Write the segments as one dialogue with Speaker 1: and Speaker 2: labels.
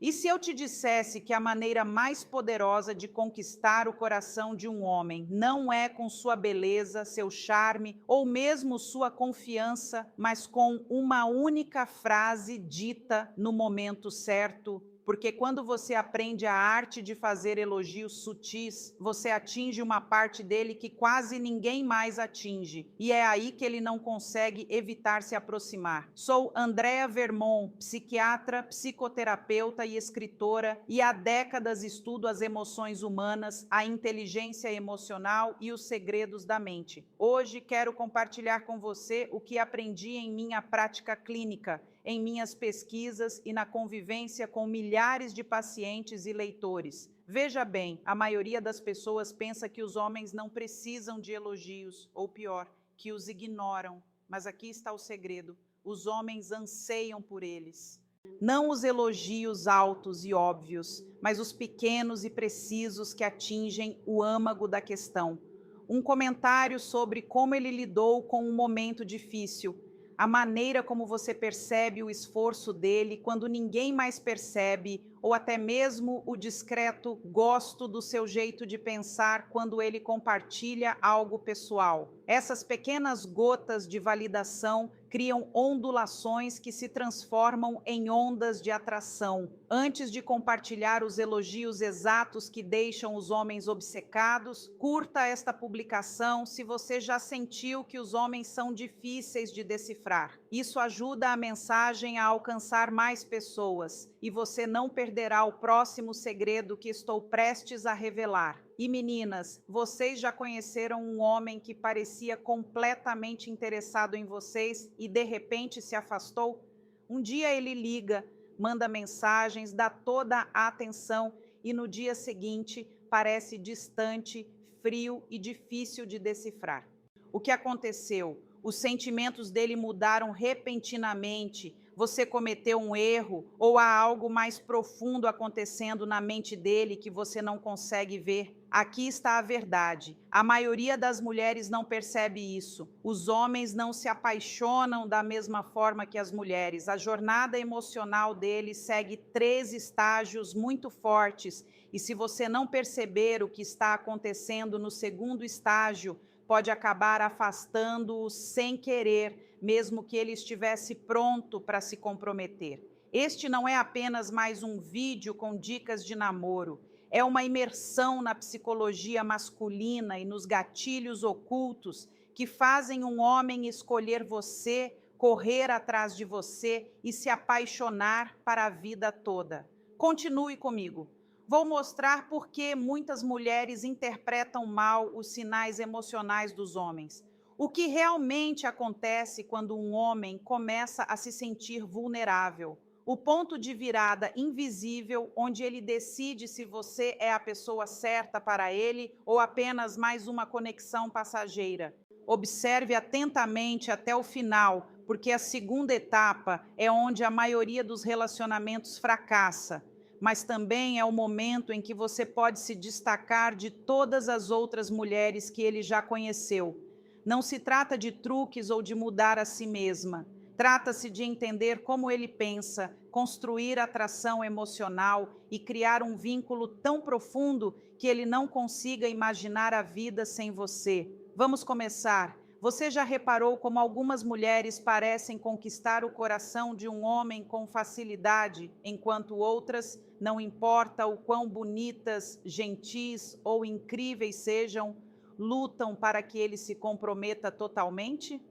Speaker 1: E se eu te dissesse que a maneira mais poderosa de conquistar o coração de um homem não é com sua beleza, seu charme ou mesmo sua confiança, mas com uma única frase dita no momento certo? Porque quando você aprende a arte de fazer elogios sutis, você atinge uma parte dele que quase ninguém mais atinge. E é aí que ele não consegue evitar se aproximar. Sou Andrea Vermont, psiquiatra, psicoterapeuta e escritora, e há décadas estudo as emoções humanas, a inteligência emocional e os segredos da mente. Hoje quero compartilhar com você o que aprendi em minha prática clínica, em minhas pesquisas e na convivência com milhares de pacientes e leitores. Veja bem, a maioria das pessoas pensa que os homens não precisam de elogios, ou pior, que os ignoram. Mas aqui está o segredo: os homens anseiam por eles. Não os elogios altos e óbvios, mas os pequenos e precisos que atingem o âmago da questão. Um comentário sobre como ele lidou com um momento difícil, a maneira como você percebe o esforço dele quando ninguém mais percebe, ou até mesmo o discreto gosto do seu jeito de pensar quando ele compartilha algo pessoal. Essas pequenas gotas de validação criam ondulações que se transformam em ondas de atração. Antes de compartilhar os elogios exatos que deixam os homens obcecados, curta esta publicação se você já sentiu que os homens são difíceis de decifrar. Isso ajuda a mensagem a alcançar mais pessoas e você não perderá o próximo segredo que estou prestes a revelar. E meninas, vocês já conheceram um homem que parecia completamente interessado em vocês e de repente se afastou? Um dia ele liga, manda mensagens, dá toda a atenção e no dia seguinte parece distante, frio e difícil de decifrar. O que aconteceu? Os sentimentos dele mudaram repentinamente. Você cometeu um erro ou há algo mais profundo acontecendo na mente dele que você não consegue ver? Aqui está a verdade. A maioria das mulheres não percebe isso. Os homens não se apaixonam da mesma forma que as mulheres. A jornada emocional deles segue 3 estágios muito fortes. E se você não perceber o que está acontecendo no segundo estágio, pode acabar afastando-o sem querer, mesmo que ele estivesse pronto para se comprometer. Este não é apenas mais um vídeo com dicas de namoro, é uma imersão na psicologia masculina e nos gatilhos ocultos que fazem um homem escolher você, correr atrás de você e se apaixonar para a vida toda. Continue comigo. Vou mostrar por que muitas mulheres interpretam mal os sinais emocionais dos homens. O que realmente acontece quando um homem começa a se sentir vulnerável. O ponto de virada invisível onde ele decide se você é a pessoa certa para ele ou apenas mais uma conexão passageira. Observe atentamente até o final, porque a segunda etapa é onde a maioria dos relacionamentos fracassa, mas também é o momento em que você pode se destacar de todas as outras mulheres que ele já conheceu. Não se trata de truques ou de mudar a si mesma. Trata-se de entender como ele pensa, construir atração emocional e criar um vínculo tão profundo que ele não consiga imaginar a vida sem você. Vamos começar. Você já reparou como algumas mulheres parecem conquistar o coração de um homem com facilidade, enquanto outras, não importa o quão bonitas, gentis ou incríveis sejam, lutam para que ele se comprometa totalmente?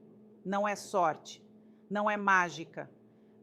Speaker 1: Não é sorte, não é mágica.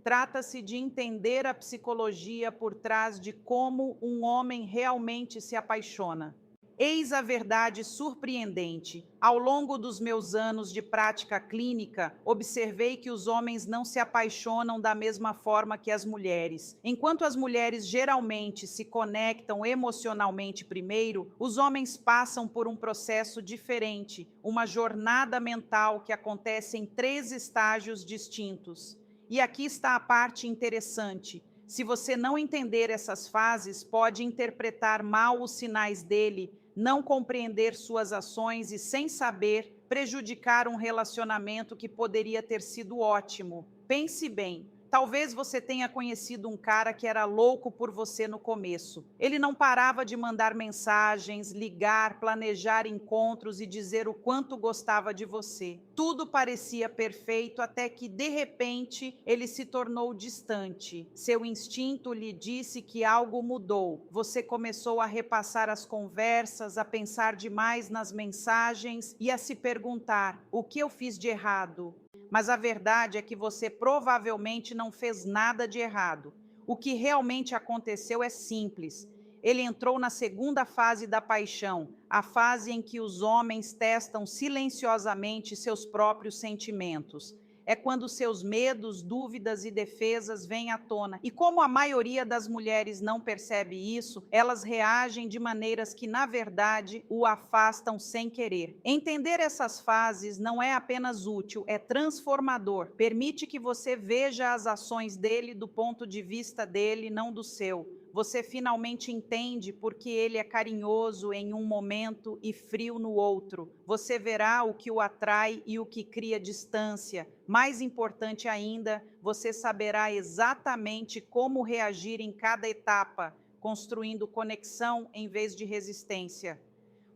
Speaker 1: Trata-se de entender a psicologia por trás de como um homem realmente se apaixona. Eis a verdade surpreendente. Ao longo dos meus anos de prática clínica, observei que os homens não se apaixonam da mesma forma que as mulheres. Enquanto as mulheres geralmente se conectam emocionalmente primeiro, os homens passam por um processo diferente, uma jornada mental que acontece em 3 estágios distintos. E aqui está a parte interessante. Se você não entender essas fases, pode interpretar mal os sinais dele, não compreender suas ações e, sem saber, prejudicar um relacionamento que poderia ter sido ótimo. Pense bem, Talvez você tenha conhecido um cara que era louco por você no começo. Ele não parava de mandar mensagens, ligar, planejar encontros e dizer o quanto gostava de você. Tudo parecia perfeito até que, de repente, ele se tornou distante. Seu instinto lhe disse que algo mudou. Você começou a repassar as conversas, a pensar demais nas mensagens e a se perguntar: o que eu fiz de errado? Mas a verdade é que você provavelmente não fez nada de errado. O que realmente aconteceu é simples. Ele entrou na segunda fase da paixão, a fase em que os homens testam silenciosamente seus próprios sentimentos. É quando seus medos, dúvidas e defesas vêm à tona. E como a maioria das mulheres não percebe isso, elas reagem de maneiras que, na verdade, o afastam sem querer. Entender essas fases não é apenas útil, é transformador. Permite que você veja as ações dele do ponto de vista dele, não do seu. Você finalmente entende porque ele é carinhoso em um momento e frio no outro. Você verá o que o atrai e o que cria distância. Mais importante ainda, você saberá exatamente como reagir em cada etapa, construindo conexão em vez de resistência.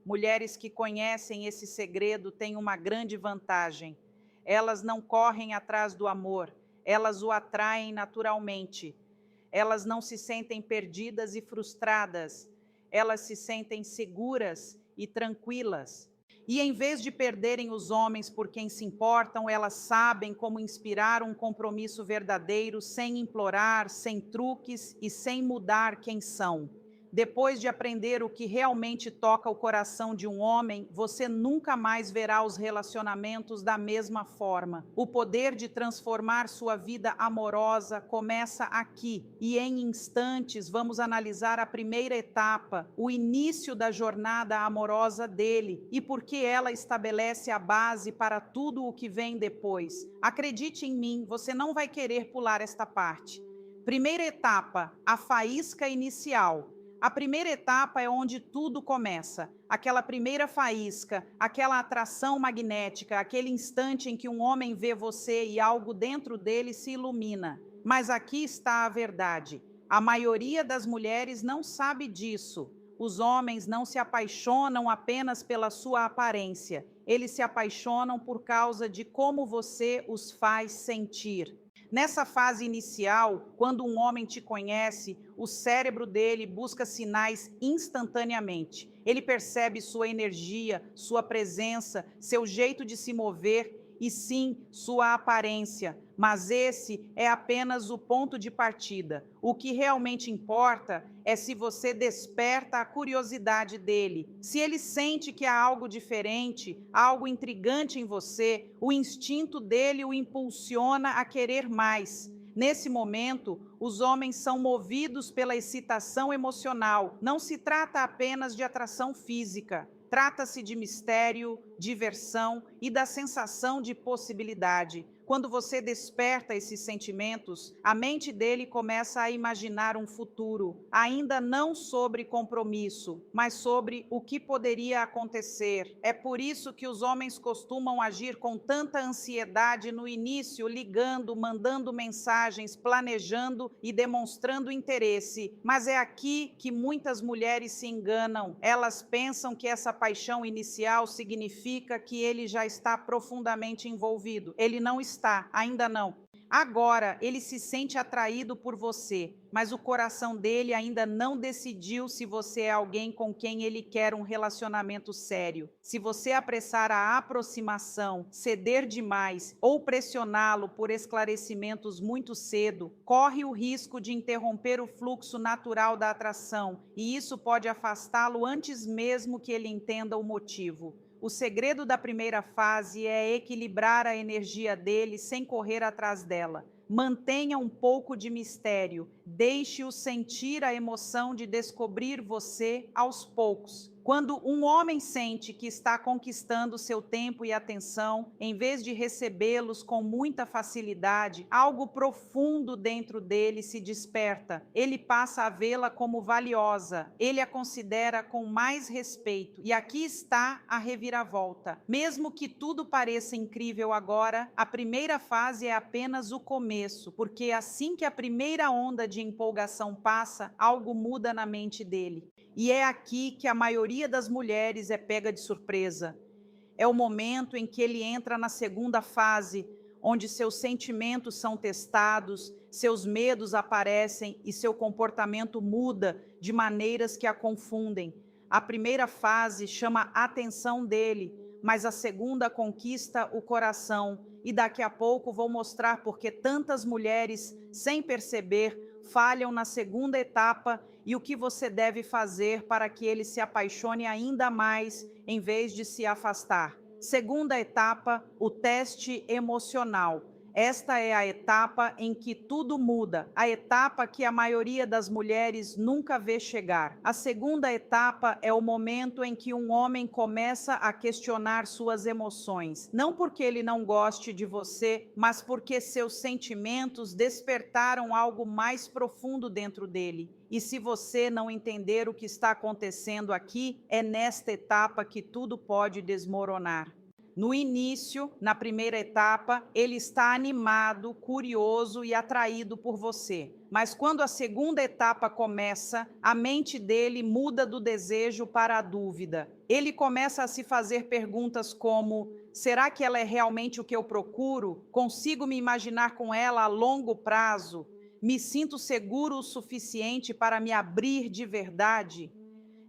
Speaker 1: Mulheres que conhecem esse segredo têm uma grande vantagem. Elas não correm atrás do amor, elas o atraem naturalmente. Elas não se sentem perdidas e frustradas, elas se sentem seguras e tranquilas. E em vez de perderem os homens por quem se importam, elas sabem como inspirar um compromisso verdadeiro, sem implorar, sem truques e sem mudar quem são. Depois de aprender o que realmente toca o coração de um homem, você nunca mais verá os relacionamentos da mesma forma. O poder de transformar sua vida amorosa começa aqui, e em instantes vamos analisar a primeira etapa, o início da jornada amorosa dele e por que ela estabelece a base para tudo o que vem depois. Acredite em mim, você não vai querer pular esta parte. Primeira etapa, a faísca inicial. A primeira etapa é onde tudo começa, aquela primeira faísca, aquela atração magnética, aquele instante em que um homem vê você e algo dentro dele se ilumina. Mas aqui está a verdade. A maioria das mulheres não sabe disso. Os homens não se apaixonam apenas pela sua aparência. Eles se apaixonam por causa de como você os faz sentir. Nessa fase inicial, quando um homem te conhece, o cérebro dele busca sinais instantaneamente. Ele percebe sua energia, sua presença, seu jeito de se mover e sim, sua aparência. Mas esse é apenas o ponto de partida. O que realmente importa é se você desperta a curiosidade dele. Se ele sente que há algo diferente, algo intrigante em você, o instinto dele o impulsiona a querer mais. Nesse momento, os homens são movidos pela excitação emocional. Não se trata apenas de atração física. Trata-se de mistério, diversão e da sensação de possibilidade. Quando você desperta esses sentimentos, a mente dele começa a imaginar um futuro, ainda não sobre compromisso, mas sobre o que poderia acontecer. É por isso que os homens costumam agir com tanta ansiedade no início, ligando, mandando mensagens, planejando e demonstrando interesse. Mas é aqui que muitas mulheres se enganam. Elas pensam que essa paixão inicial significa que ele já está profundamente envolvido. Ele não está, ainda não. Agora, ele se sente atraído por você, mas o coração dele ainda não decidiu se você é alguém com quem ele quer um relacionamento sério. Se você apressar a aproximação, ceder demais ou pressioná-lo por esclarecimentos muito cedo, corre o risco de interromper o fluxo natural da atração, e isso pode afastá-lo antes mesmo que ele entenda o motivo. O segredo da primeira fase é equilibrar a energia dele sem correr atrás dela. Mantenha um pouco de mistério, deixe-o sentir a emoção de descobrir você aos poucos. Quando um homem sente que está conquistando seu tempo e atenção, em vez de recebê-los com muita facilidade, algo profundo dentro dele se desperta. Ele passa a vê-la como valiosa, ele a considera com mais respeito. E aqui está a reviravolta. Mesmo que tudo pareça incrível agora, a primeira fase é apenas o começo, porque assim que a primeira onda de empolgação passa, algo muda na mente dele. E é aqui que a maioria das mulheres é pega de surpresa. É o momento em que ele entra na segunda fase, onde seus sentimentos são testados, seus medos aparecem e seu comportamento muda de maneiras que a confundem. A primeira fase chama a atenção dele, mas a segunda conquista o coração. E daqui a pouco vou mostrar porque tantas mulheres, sem perceber, falham na segunda etapa e o que você deve fazer para que ele se apaixone ainda mais em vez de se afastar. Segunda etapa, o teste emocional. Esta é a etapa em que tudo muda, a etapa que a maioria das mulheres nunca vê chegar. A segunda etapa é o momento em que um homem começa a questionar suas emoções, não porque ele não goste de você, mas porque seus sentimentos despertaram algo mais profundo dentro dele. E se você não entender o que está acontecendo aqui, é nesta etapa que tudo pode desmoronar. No início, na primeira etapa, ele está animado, curioso e atraído por você. Mas quando a segunda etapa começa, a mente dele muda do desejo para a dúvida. Ele começa a se fazer perguntas como: será que ela é realmente o que eu procuro? Consigo me imaginar com ela a longo prazo? Me sinto seguro o suficiente para me abrir de verdade?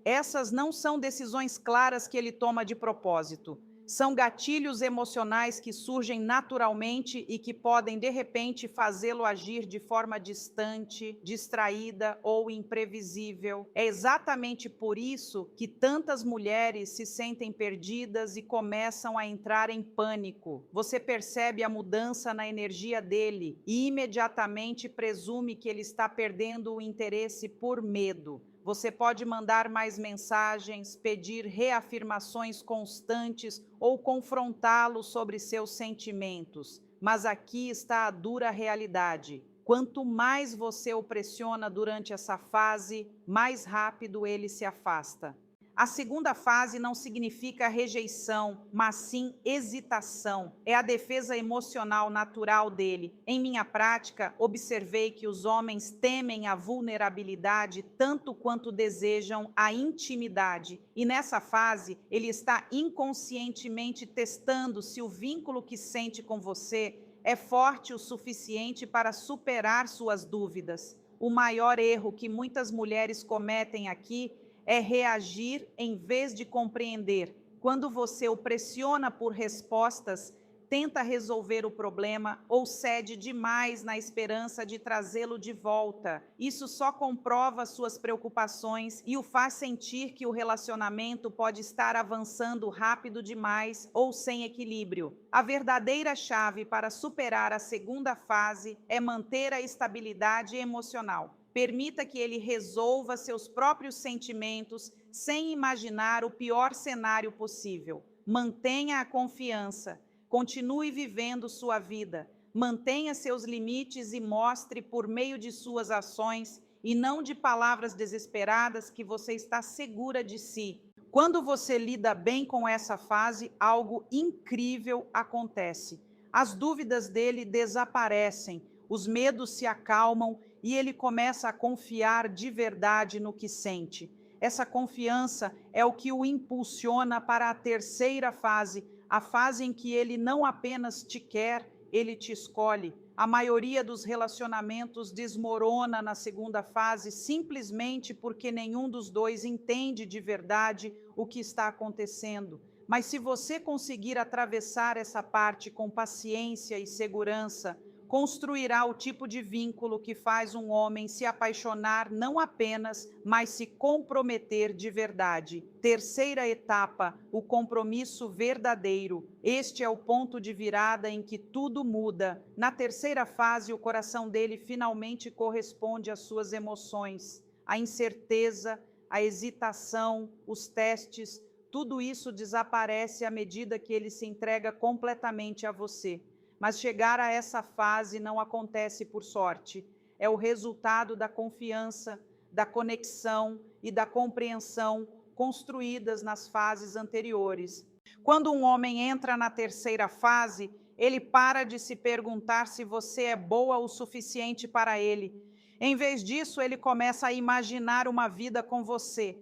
Speaker 1: Essas não são decisões claras que ele toma de propósito. São gatilhos emocionais que surgem naturalmente e que podem, de repente, fazê-lo agir de forma distante, distraída ou imprevisível. É exatamente por isso que tantas mulheres se sentem perdidas e começam a entrar em pânico. Você percebe a mudança na energia dele e imediatamente presume que ele está perdendo o interesse por medo. Você pode mandar mais mensagens, pedir reafirmações constantes ou confrontá-lo sobre seus sentimentos. Mas aqui está a dura realidade. Quanto mais você o pressiona durante essa fase, mais rápido ele se afasta. A segunda fase não significa rejeição, mas sim hesitação. É a defesa emocional natural dele. Em minha prática, observei que os homens temem a vulnerabilidade tanto quanto desejam a intimidade. E nessa fase, ele está inconscientemente testando se o vínculo que sente com você é forte o suficiente para superar suas dúvidas. O maior erro que muitas mulheres cometem aqui é reagir em vez de compreender. Quando você o pressiona por respostas, tenta resolver o problema ou cede demais na esperança de trazê-lo de volta. Isso só comprova suas preocupações e o faz sentir que o relacionamento pode estar avançando rápido demais ou sem equilíbrio. A verdadeira chave para superar a segunda fase é manter a estabilidade emocional. Permita que ele resolva seus próprios sentimentos sem imaginar o pior cenário possível. Mantenha a confiança. Continue vivendo sua vida. Mantenha seus limites e mostre por meio de suas ações e não de palavras desesperadas que você está segura de si. Quando você lida bem com essa fase, algo incrível acontece. As dúvidas dele desaparecem, os medos se acalmam e ele começa a confiar de verdade no que sente. Essa confiança é o que o impulsiona para a terceira fase, a fase em que ele não apenas te quer, ele te escolhe. A maioria dos relacionamentos desmorona na segunda fase simplesmente porque nenhum dos dois entende de verdade o que está acontecendo. Mas se você conseguir atravessar essa parte com paciência e segurança, construirá o tipo de vínculo que faz um homem se apaixonar não apenas, mas se comprometer de verdade. Terceira etapa, o compromisso verdadeiro. Este é o ponto de virada em que tudo muda. Na terceira fase, o coração dele finalmente corresponde às suas emoções. A incerteza, a hesitação, os testes, tudo isso desaparece à medida que ele se entrega completamente a você. Mas chegar a essa fase não acontece por sorte. É o resultado da confiança, da conexão e da compreensão construídas nas fases anteriores. Quando um homem entra na terceira fase, ele para de se perguntar se você é boa o suficiente para ele. Em vez disso, ele começa a imaginar uma vida com você.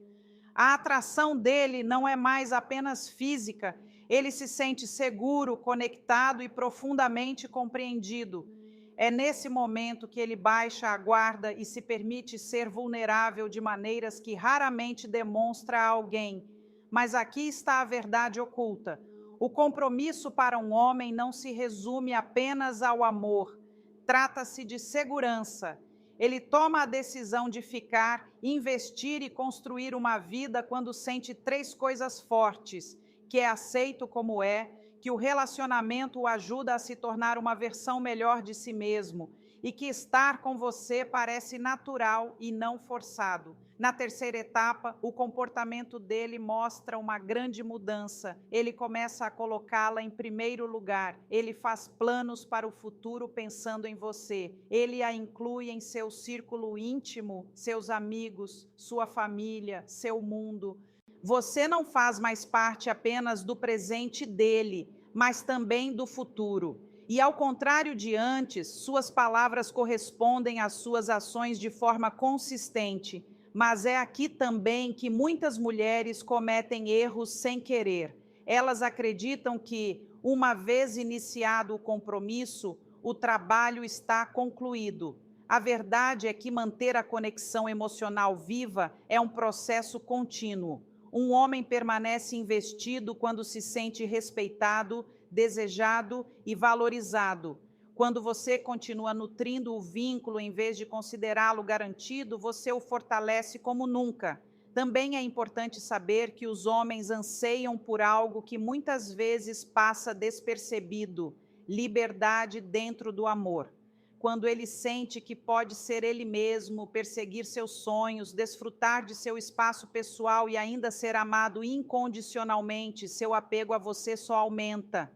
Speaker 1: A atração dele não é mais apenas física, ele se sente seguro, conectado e profundamente compreendido. É nesse momento que ele baixa a guarda e se permite ser vulnerável de maneiras que raramente demonstra a alguém. Mas aqui está a verdade oculta. O compromisso para um homem não se resume apenas ao amor. Trata-se de segurança. Ele toma a decisão de ficar, investir e construir uma vida quando sente três coisas fortes: que é aceito como é, que o relacionamento o ajuda a se tornar uma versão melhor de si mesmo e que estar com você parece natural e não forçado. Na terceira etapa, o comportamento dele mostra uma grande mudança. Ele começa a colocá-la em primeiro lugar. Ele faz planos para o futuro pensando em você. Ele a inclui em seu círculo íntimo, seus amigos, sua família, seu mundo. Você não faz mais parte apenas do presente dele, mas também do futuro. E ao contrário de antes, suas palavras correspondem às suas ações de forma consistente. Mas é aqui também que muitas mulheres cometem erros sem querer. Elas acreditam que, uma vez iniciado o compromisso, o trabalho está concluído. A verdade é que manter a conexão emocional viva é um processo contínuo. Um homem permanece investido quando se sente respeitado, desejado e valorizado. Quando você continua nutrindo o vínculo em vez de considerá-lo garantido, você o fortalece como nunca. Também é importante saber que os homens anseiam por algo que muitas vezes passa despercebido: liberdade dentro do amor. Quando ele sente que pode ser ele mesmo, perseguir seus sonhos, desfrutar de seu espaço pessoal e ainda ser amado incondicionalmente, seu apego a você só aumenta.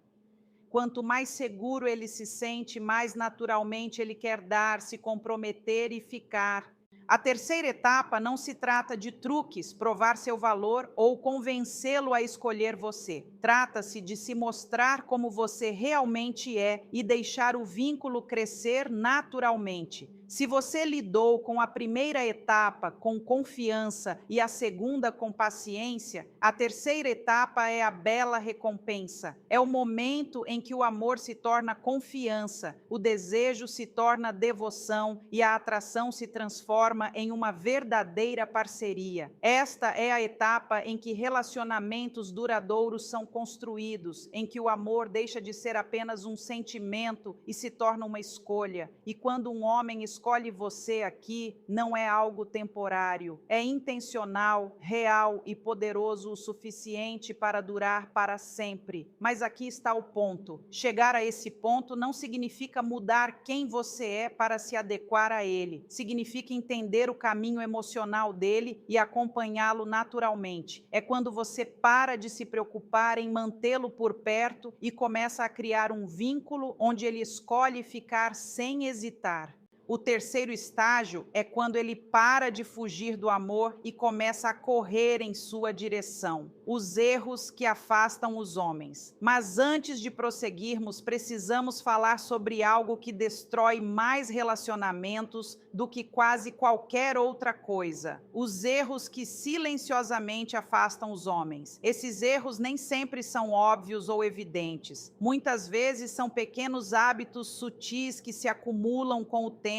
Speaker 1: Quanto mais seguro ele se sente, mais naturalmente ele quer dar, se comprometer e ficar. A terceira etapa não se trata de truques, provar seu valor ou convencê-lo a escolher você. Trata-se de se mostrar como você realmente é e deixar o vínculo crescer naturalmente. Se você lidou com a primeira etapa com confiança e a segunda com paciência, a terceira etapa é a bela recompensa. É o momento em que o amor se torna confiança, o desejo se torna devoção e a atração se transforma em uma verdadeira parceria. Esta é a etapa em que relacionamentos duradouros são construídos, em que o amor deixa de ser apenas um sentimento e se torna uma escolha. E quando um homem escolhe você aqui, não é algo temporário, é intencional, real e poderoso o suficiente para durar para sempre. Mas aqui está o ponto: chegar a esse ponto não significa mudar quem você é para se adequar a ele. Significa entender o caminho emocional dele e acompanhá-lo naturalmente. É quando você para de se preocupar em mantê-lo por perto e começa a criar um vínculo onde ele escolhe ficar sem hesitar. O terceiro estágio é quando ele para de fugir do amor e começa a correr em sua direção. Os erros que afastam os homens. Mas antes de prosseguirmos, precisamos falar sobre algo que destrói mais relacionamentos do que quase qualquer outra coisa: os erros que silenciosamente afastam os homens. Esses erros nem sempre são óbvios ou evidentes. Muitas vezes são pequenos hábitos sutis que se acumulam com o tempo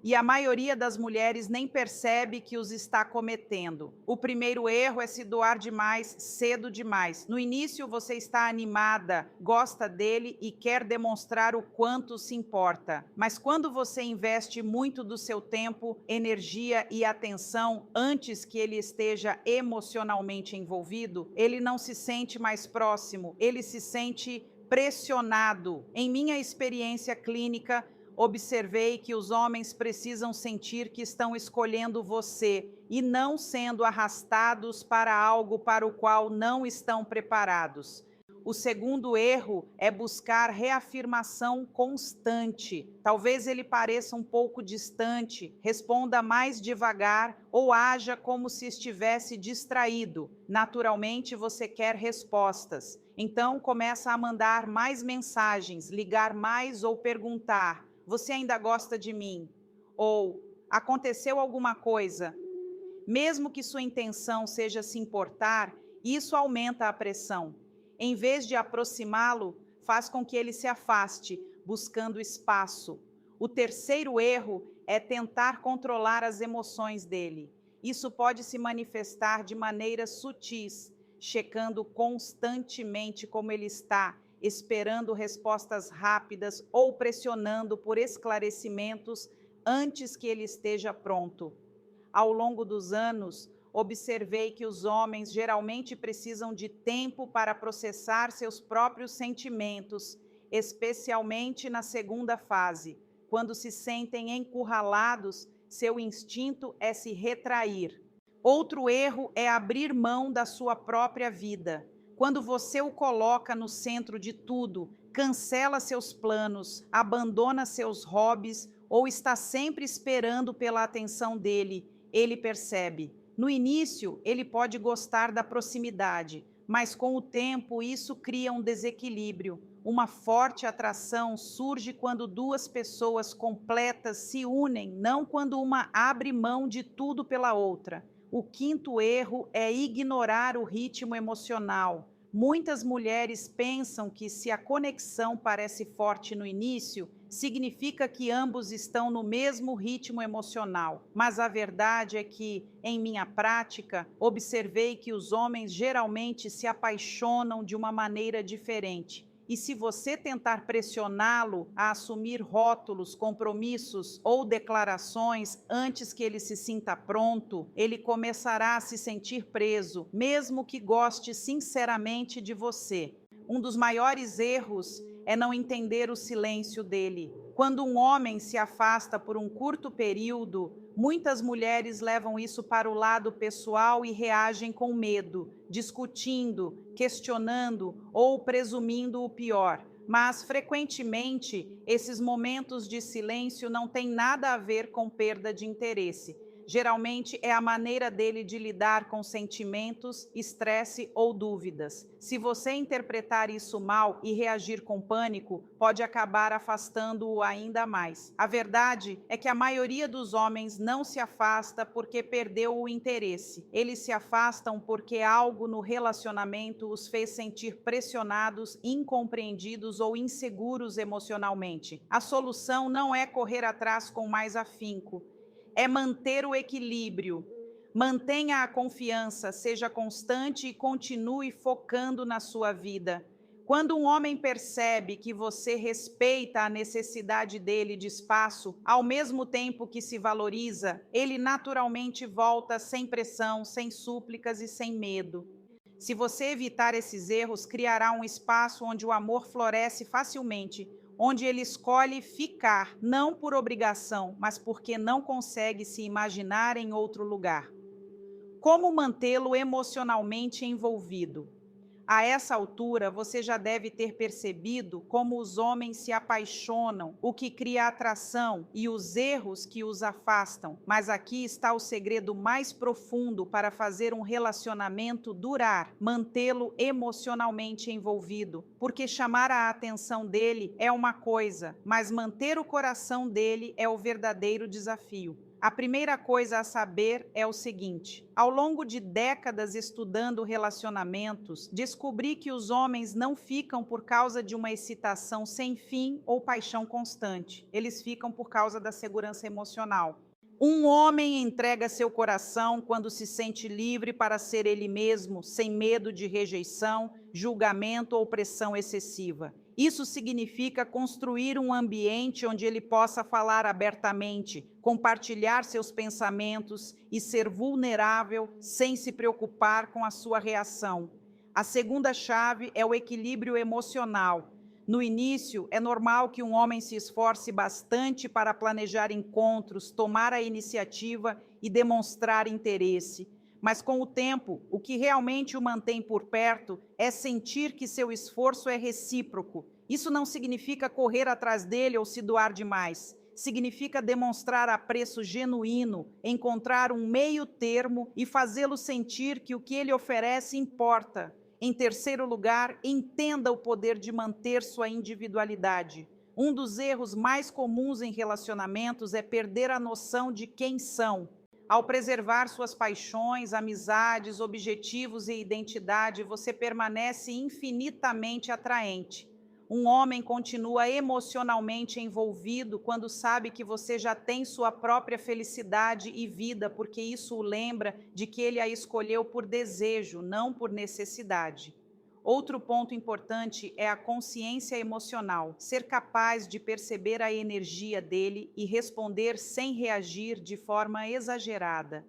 Speaker 1: e a maioria das mulheres nem percebe que os está cometendo. O primeiro erro é se doar demais, cedo demais. No início você está animada, gosta dele e quer demonstrar o quanto se importa. Mas quando você investe muito do seu tempo, energia e atenção antes que ele esteja emocionalmente envolvido, ele não se sente mais próximo, ele se sente pressionado. Em minha experiência clínica, Observei que os homens precisam sentir que estão escolhendo você e não sendo arrastados para algo para o qual não estão preparados. O segundo erro é buscar reafirmação constante. Talvez ele pareça um pouco distante, responda mais devagar ou haja como se estivesse distraído. Naturalmente, você quer respostas. Então, começa a mandar mais mensagens, ligar mais ou perguntar: você ainda gosta de mim? Ou aconteceu alguma coisa? Mesmo que sua intenção seja se importar, isso aumenta a pressão. Em vez de aproximá-lo, faz com que ele se afaste, buscando espaço. O terceiro erro é tentar controlar as emoções dele. Isso pode se manifestar de maneiras sutis, checando constantemente como ele está, esperando respostas rápidas ou pressionando por esclarecimentos antes que ele esteja pronto. Ao longo dos anos, observei que os homens geralmente precisam de tempo para processar seus próprios sentimentos, especialmente na segunda fase. Quando se sentem encurralados, seu instinto é se retrair. Outro erro é abrir mão da sua própria vida. Quando você o coloca no centro de tudo, cancela seus planos, abandona seus hobbies ou está sempre esperando pela atenção dele, ele percebe. No início, ele pode gostar da proximidade, mas com o tempo isso cria um desequilíbrio. Uma forte atração surge quando duas pessoas completas se unem, não quando uma abre mão de tudo pela outra. O quinto erro é ignorar o ritmo emocional. Muitas mulheres pensam que se a conexão parece forte no início, significa que ambos estão no mesmo ritmo emocional. Mas a verdade é que, em minha prática, observei que os homens geralmente se apaixonam de uma maneira diferente. E se você tentar pressioná-lo a assumir rótulos, compromissos ou declarações antes que ele se sinta pronto, ele começará a se sentir preso, mesmo que goste sinceramente de você. Um dos maiores erros é não entender o silêncio dele. Quando um homem se afasta por um curto período, muitas mulheres levam isso para o lado pessoal e reagem com medo, discutindo, questionando ou presumindo o pior. Mas, frequentemente, esses momentos de silêncio não têm nada a ver com perda de interesse. Geralmente é a maneira dele de lidar com sentimentos, estresse ou dúvidas. Se você interpretar isso mal e reagir com pânico, pode acabar afastando-o ainda mais. A verdade é que a maioria dos homens não se afasta porque perdeu o interesse. Eles se afastam porque algo no relacionamento os fez sentir pressionados, incompreendidos ou inseguros emocionalmente. A solução não é correr atrás com mais afinco, é manter o equilíbrio. Mantenha a confiança, seja constante e continue focando na sua vida. Quando um homem percebe que você respeita a necessidade dele de espaço, ao mesmo tempo que se valoriza, ele naturalmente volta sem pressão, sem súplicas e sem medo. Se você evitar esses erros, criará um espaço onde o amor floresce facilmente, onde ele escolhe ficar, não por obrigação, mas porque não consegue se imaginar em outro lugar. Como mantê-lo emocionalmente envolvido? A essa altura, você já deve ter percebido como os homens se apaixonam, o que cria atração e os erros que os afastam. Mas aqui está o segredo mais profundo para fazer um relacionamento durar, mantê-lo emocionalmente envolvido. Porque chamar a atenção dele é uma coisa, mas manter o coração dele é o verdadeiro desafio. A primeira coisa a saber é o seguinte: ao longo de décadas estudando relacionamentos, descobri que os homens não ficam por causa de uma excitação sem fim ou paixão constante. Eles ficam por causa da segurança emocional. Um homem entrega seu coração quando se sente livre para ser ele mesmo, sem medo de rejeição, julgamento ou pressão excessiva. Isso significa construir um ambiente onde ele possa falar abertamente, compartilhar seus pensamentos e ser vulnerável sem se preocupar com a sua reação. A segunda chave é o equilíbrio emocional. No início, é normal que um homem se esforce bastante para planejar encontros, tomar a iniciativa e demonstrar interesse. Mas com o tempo, o que realmente o mantém por perto é sentir que seu esforço é recíproco. Isso não significa correr atrás dele ou se doar demais. Significa demonstrar apreço genuíno, encontrar um meio termo e fazê-lo sentir que o que ele oferece importa. Em terceiro lugar, entenda o poder de manter sua individualidade. Um dos erros mais comuns em relacionamentos é perder a noção de quem são. Ao preservar suas paixões, amizades, objetivos e identidade, você permanece infinitamente atraente. Um homem continua emocionalmente envolvido quando sabe que você já tem sua própria felicidade e vida, porque isso o lembra de que ele a escolheu por desejo, não por necessidade. Outro ponto importante é a consciência emocional, ser capaz de perceber a energia dele e responder sem reagir de forma exagerada.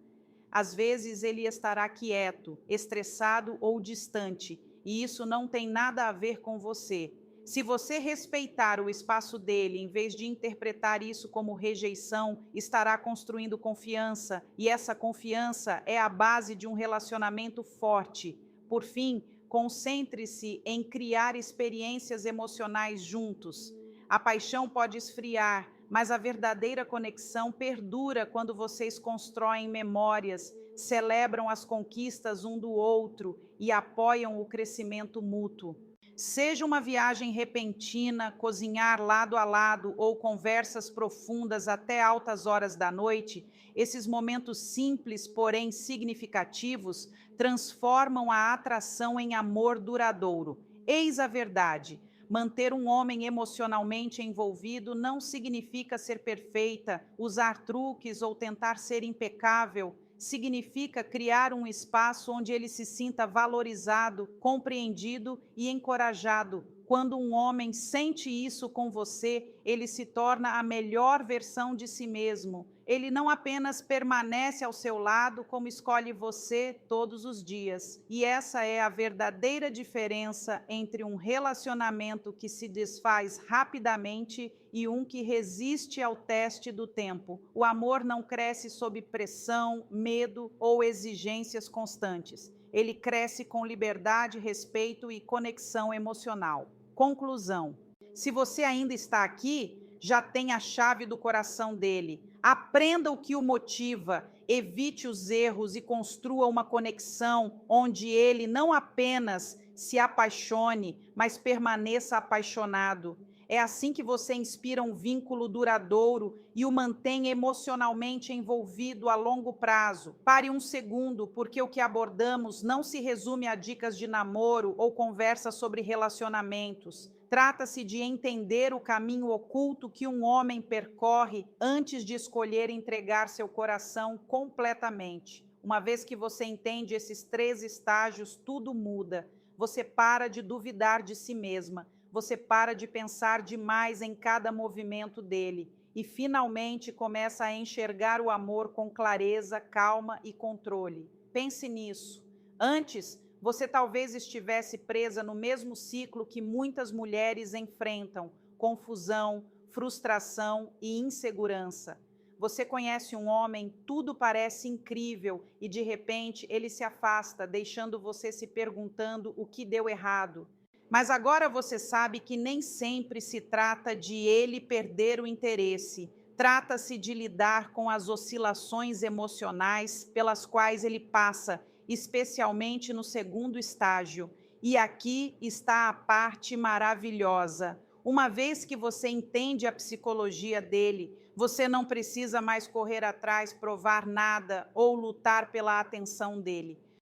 Speaker 1: Às vezes ele estará quieto, estressado ou distante, e isso não tem nada a ver com você. Se você respeitar o espaço dele, em vez de interpretar isso como rejeição, estará construindo confiança, e essa confiança é a base de um relacionamento forte. Por fim, concentre-se em criar experiências emocionais juntos. A paixão pode esfriar, mas a verdadeira conexão perdura quando vocês constroem memórias, celebram as conquistas um do outro e apoiam o crescimento mútuo. Seja uma viagem repentina, cozinhar lado a lado ou conversas profundas até altas horas da noite, esses momentos simples, porém significativos, transformam a atração em amor duradouro. Eis a verdade: manter um homem emocionalmente envolvido não significa ser perfeita, usar truques ou tentar ser impecável. Significa criar um espaço onde ele se sinta valorizado, compreendido e encorajado. Quando um homem sente isso com você, ele se torna a melhor versão de si mesmo. Ele não apenas permanece ao seu lado, como escolhe você todos os dias. E essa é a verdadeira diferença entre um relacionamento que se desfaz rapidamente e um que resiste ao teste do tempo. O amor não cresce sob pressão, medo ou exigências constantes. Ele cresce com liberdade, respeito e conexão emocional. Conclusão: se você ainda está aqui, já tem a chave do coração dele. Aprenda o que o motiva, evite os erros e construa uma conexão onde ele não apenas se apaixone, mas permaneça apaixonado. É assim que você inspira um vínculo duradouro e o mantém emocionalmente envolvido a longo prazo. Pare um segundo, porque o que abordamos não se resume a dicas de namoro ou conversas sobre relacionamentos. Trata-se de entender o caminho oculto que um homem percorre antes de escolher entregar seu coração completamente. Uma vez que você entende esses 3 estágios, tudo muda. Você para de duvidar de si mesma. Você para de pensar demais em cada movimento dele e finalmente começa a enxergar o amor com clareza, calma e controle. Pense nisso. Antes, você talvez estivesse presa no mesmo ciclo que muitas mulheres enfrentam: confusão, frustração e insegurança. Você conhece um homem, tudo parece incrível e de repente ele se afasta, deixando você se perguntando o que deu errado. Mas agora você sabe que nem sempre se trata de ele perder o interesse. Trata-se de lidar com as oscilações emocionais pelas quais ele passa, especialmente no segundo estágio. E aqui está a parte maravilhosa. Uma vez que você entende a psicologia dele, você não precisa mais correr atrás, provar nada ou lutar pela atenção dele.